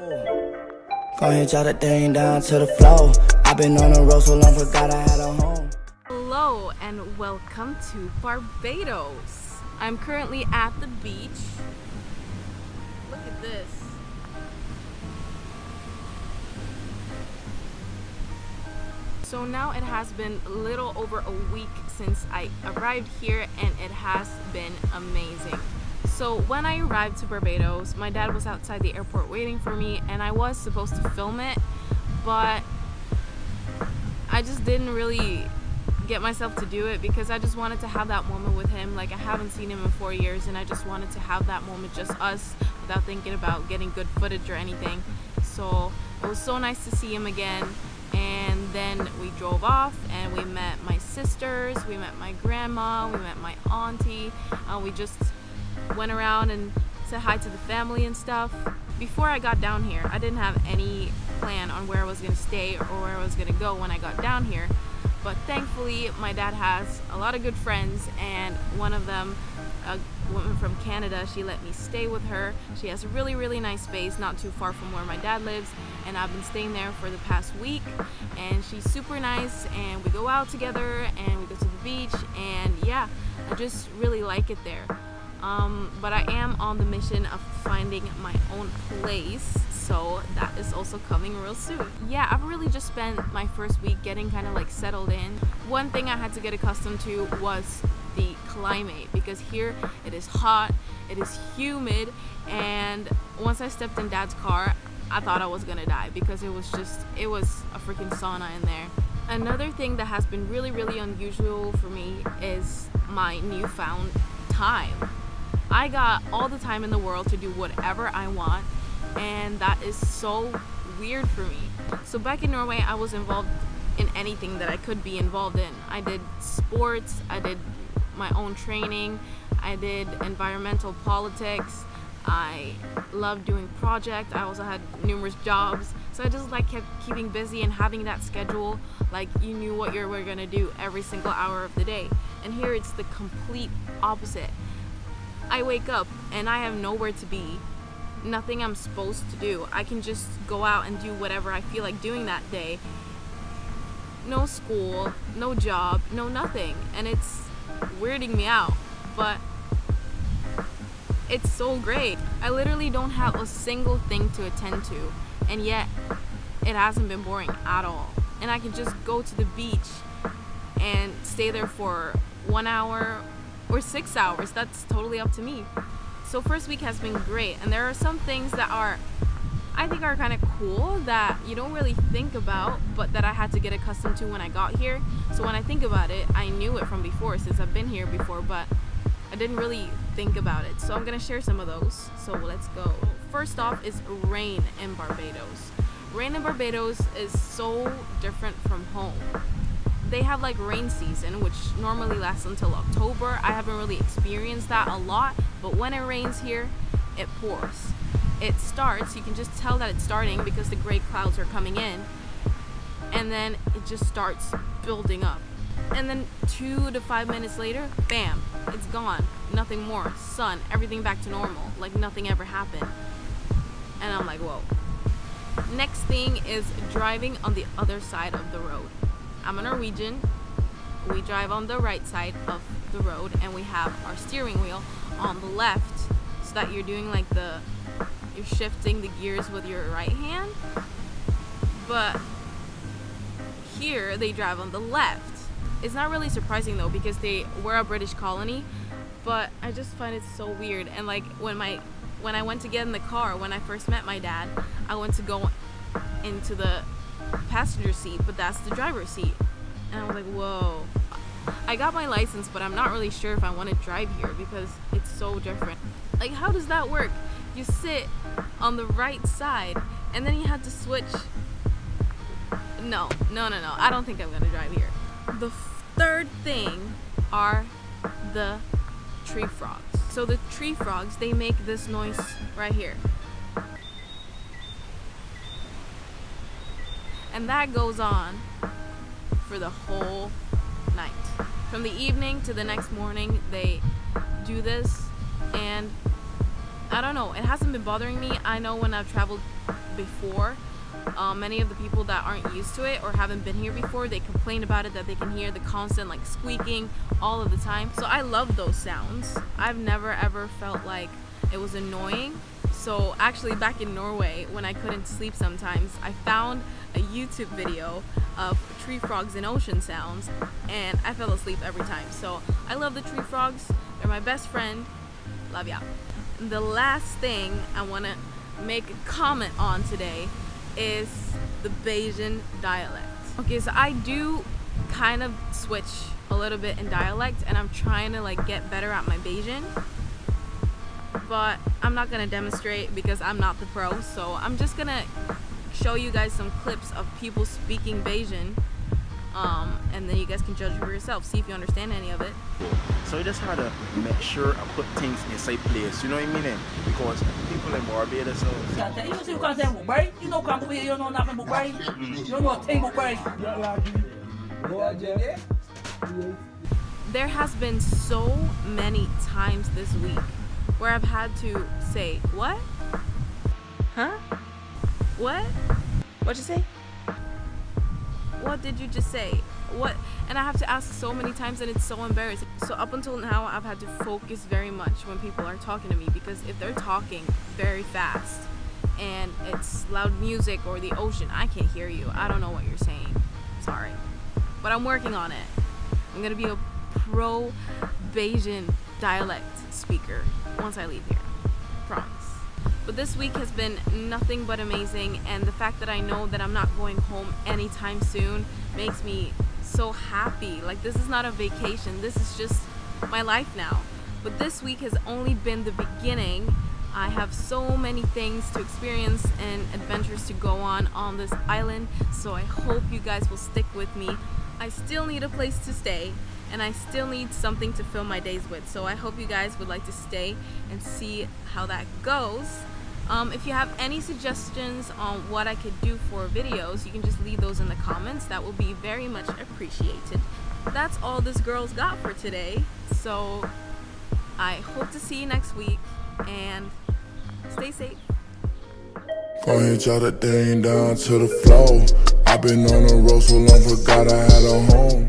Go ahead, jot that thing down to the floor. I've been on the road so long, forgot I had a home. Hello and welcome to Barbados. I'm currently at the beach. Look at this. So now it has been a little over a week since I arrived here and it has been amazing. So when I arrived to Barbados, my dad was outside the airport waiting for me and I was supposed to film it, but I just didn't really get myself to do it because I just wanted to have that moment with him. Like, I haven't seen him in 4 years and I just wanted to have that moment, just us, without thinking about getting good footage or anything. So it was so nice to see him again. And then we drove off and we met my sisters, we met my grandma, we met my auntie. We just went around and said hi to the family and stuff. Before I got down here, I didn't have any plan on where I was going to stay or where I was going to go when I got down here. But thankfully, my dad has a lot of good friends, and one of them, a woman from Canada, she let me stay with her. She has a really, really nice space not too far from where my dad lives, and I've been staying there for the past week, and she's super nice, and we go out together, and we go to the beach, and yeah, I just really like it there. But I am on the mission of finding my own place, so that is also coming real soon. Yeah, I've really just spent my first week getting kind of like settled in. One thing I had to get accustomed to was the climate, because here it is hot, it is humid, and once I stepped in Dad's car, I thought I was gonna die because it was a freaking sauna in there. Another thing that has been really, really unusual for me is my newfound time. I got all the time in the world to do whatever I want, and that is so weird for me. So back in Norway, I was involved in anything that I could be involved in. I did sports, I did my own training, I did environmental politics, I loved doing projects, I also had numerous jobs. So I just kept keeping busy and having that schedule, like you knew what you were gonna do every single hour of the day. And here it's the complete opposite. I wake up and I have nowhere to be, nothing I'm supposed to do. I can just go out and do whatever I feel like doing that day. No school, no job, no nothing. And it's weirding me out, but it's so great. I literally don't have a single thing to attend to, and yet it hasn't been boring at all. And I can just go to the beach and stay there for 1 hour or 6 hours. That's totally up to me. So first week has been great, and there are some things that I think are kind of cool that you don't really think about, but that I had to get accustomed to when I got here. So when I think about it, I knew it from before since I've been here before, but I didn't really think about it. So I'm gonna share some of those. So let's go. First off is rain in Barbados. Rain in Barbados is so different from home. They have rain season, which normally lasts until October. I haven't really experienced that a lot, but when it rains here, it pours. It starts, you can just tell that it's starting because the gray clouds are coming in, and then it just starts building up. And then 2 to 5 minutes later, bam, it's gone. Nothing more. Sun, everything back to normal, like nothing ever happened. And I'm like, whoa. Next thing is driving on the other side of the road. I'm a Norwegian. We drive on the right side of the road, and we have our steering wheel on the left, so that you're doing you're shifting the gears with your right hand. But here they drive on the left. It's not really surprising though, because we're a British colony, but I just find it so weird. And when I went to get in the car, when I first met my dad, I went to go into the passenger seat, but that's the driver's seat, and I was like, whoa. I got my license, but I'm not really sure if I want to drive here because it's so different. How does that work? You sit on the right side and then you have to switch. No, I don't think I'm gonna drive here. The third thing are the tree frogs. So the tree frogs, they make this noise right here. And that goes on for the whole night. From the evening to the next morning, they do this, and I don't know, it hasn't been bothering me. I know when I've traveled before. Many of the people that aren't used to it or haven't been here before, they complain about it, that they can hear the constant like squeaking all of the time. So I love those sounds. I've never ever felt like it was annoying. So actually back in Norway, when I couldn't sleep sometimes, I found a YouTube video of tree frogs and ocean sounds, and I fell asleep every time. So I love the tree frogs. They're my best friend. Love ya. The last thing I want to make a comment on today is the Bayesian dialect. Okay, so I do kind of switch a little bit in dialect, and I'm trying to like get better at my Bayesian, but I'm not gonna demonstrate because I'm not the pro. So I'm just gonna show you guys some clips of people speaking Bayesian, and then you guys can judge for yourself, see if you understand any of it. So you just had to make sure I put things in the place, you know what I mean? Because people in Barbados, You see what I'm saying, boy? You know, come here, you know nothing, boy. You don't know a thing, boy. There has been so many times this week where I've had to say, what? Huh? What? What'd you say? What did you just say? What? And I have to ask so many times, and it's so embarrassing. So up until now, I've had to focus very much when people are talking to me, because if they're talking very fast and it's loud music or the ocean, I can't hear you. I don't know what you're saying. Sorry. But I'm working on it. I'm gonna be a pro Bayesian dialect speaker once I leave here. Promise. But this week has been nothing but amazing, and the fact that I know that I'm not going home anytime soon makes me so happy. Like, this is not a vacation, this is just my life now. But this week has only been the beginning. I have so many things to experience and adventures to go on this island, so I hope you guys will stick with me. I still need a place to stay, and I still need something to fill my days with, so I hope you guys would like to stay and see how that goes. If you have any suggestions on what I could do for videos, you can just leave those in the comments. That will be very much appreciated. That's all this girl's got for today, so I hope to see you next week, and stay safe. Gon' hit y'all the thing down to the floor. I've been on the road so long, forgot I had a home.